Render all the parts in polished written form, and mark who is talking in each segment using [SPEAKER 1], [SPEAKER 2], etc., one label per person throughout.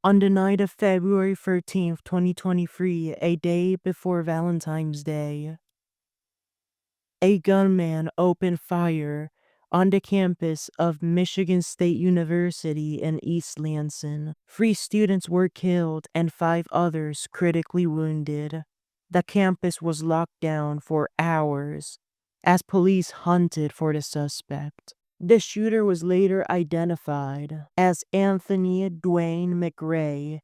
[SPEAKER 1] On the night of February 13th, 2023, a day before Valentine's Day, a gunman opened fire on the campus of Michigan State University in East Lansing. 3 students were killed and 5 others critically wounded. The campus was locked down for hours as police hunted for the suspect. The shooter was later identified as Anthony Dwayne McRae,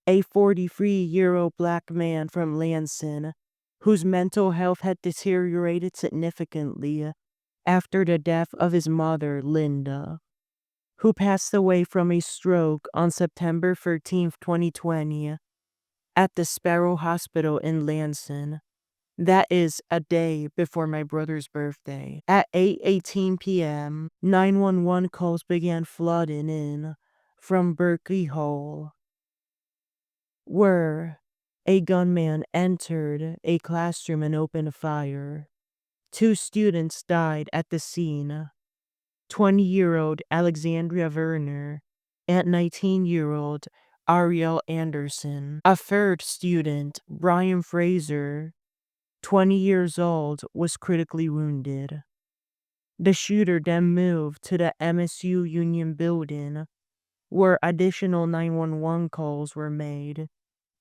[SPEAKER 1] a 43-year-old black man from Lansing, whose mental health had deteriorated significantly after the death of his mother, Linda, who passed away from a stroke on September 13th, 2020, at the Sparrow Hospital in Lansing. That is a day before my brother's birthday. At 8:18 p.m., 911 calls began flooding in from Berkey Hall, where a gunman entered a classroom and opened fire. 2 students died at the scene: 20-year-old Alexandria Verner and 19-year-old Arielle Anderson. A third student, Fraser, 20 years old, was critically wounded. The shooter then moved to the MSU Union Building, where additional 911 calls were made.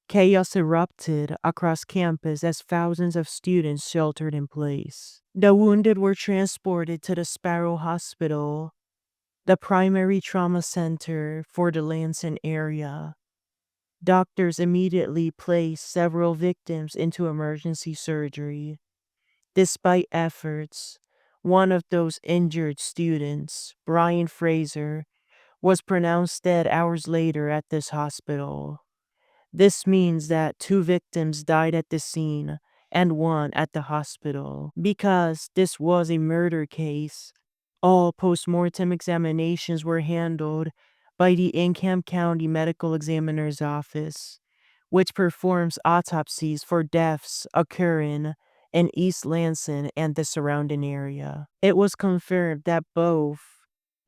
[SPEAKER 1] Chaos erupted across campus as thousands of students sheltered in place. The wounded were transported to the Sparrow Hospital, the primary trauma center for the Lansing area. Doctors immediately placed several victims into emergency surgery. Despite efforts, one of those injured students, Fraser, was pronounced dead hours later at this hospital. This means that 2 victims died at the scene and 1 at the hospital. Because this was a murder case, all postmortem examinations were handled by the Incam County Medical Examiner's Office, which performs autopsies for deaths occurring in East Lansing and the surrounding area. It was confirmed that both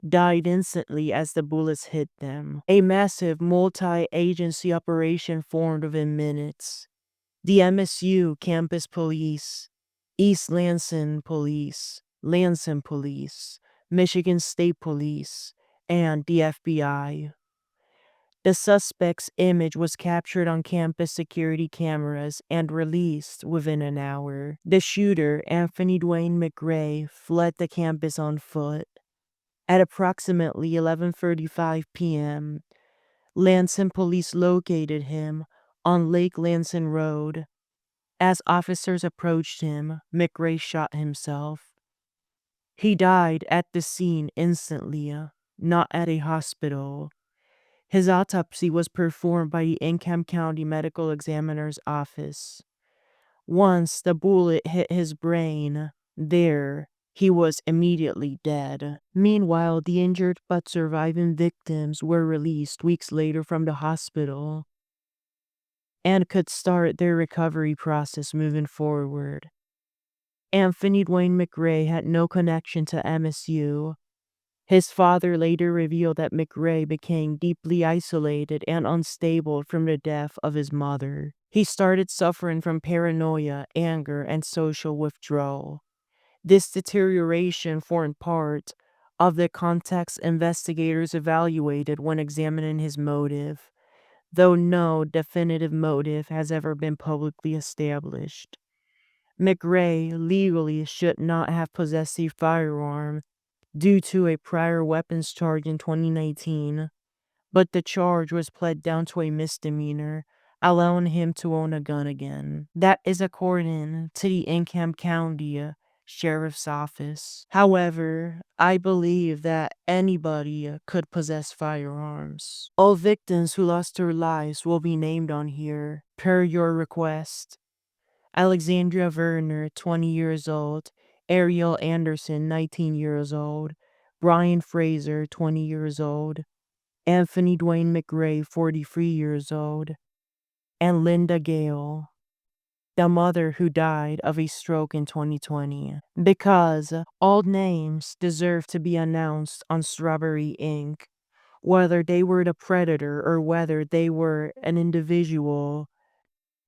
[SPEAKER 1] died instantly as the bullets hit them. A massive multi-agency operation formed within minutes. The MSU Campus Police, East Lansing Police, Lansing Police, Michigan State Police, and the FBI. The suspect's image was captured on campus security cameras and released within an hour. The shooter, Anthony Dwayne McRae, fled the campus on foot. At approximately 11:35 p.m., Lansing police located him on Lake Lansing Road. As officers approached him, McRae shot himself. He died at the scene instantly, not at a hospital. His autopsy was performed by the Incam County Medical Examiner's Office. Once the bullet hit his brain, he was immediately dead. Meanwhile, the injured but surviving victims were released weeks later from the hospital and could start their recovery process moving forward. Anthony Dwayne McRae had no connection to MSU. His father later revealed that McRae became deeply isolated and unstable from the death of his mother. He started suffering from paranoia, anger, and social withdrawal. This deterioration formed part of the context investigators evaluated when examining his motive, though no definitive motive has ever been publicly established. McRae legally should not have possessed a firearm due to a prior weapons charge in 2019, but the charge was pled down to a misdemeanor, allowing him to own a gun again. That is according to the Incam County Sheriff's Office. However, I believe that anybody could possess firearms. All victims who lost their lives will be named on here, per your request. Alexandria Verner, 20 years old. Arielle Anderson, 19 years old. Fraser, 20 years old. Anthony Dwayne McRae, 43 years old. And Linda Gale, the mother who died of a stroke in 2020. Because all names deserve to be announced on Strawberry Ink. whether they were the predator or whether they were an individual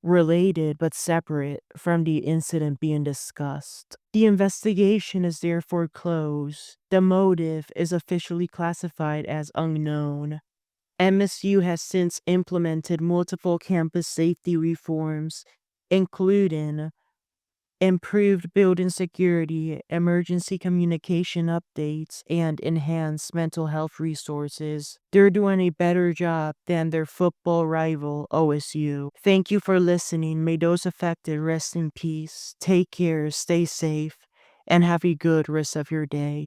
[SPEAKER 1] related but separate from the incident being discussed. The investigation is therefore closed. The motive is officially classified as unknown. MSU has since implemented multiple campus safety reforms, including improved building security, emergency communication updates, and enhanced mental health resources. They're doing a better job than their football rival, OSU. Thank you for listening. May those affected rest in peace. Take care, stay safe, and have a good rest of your day.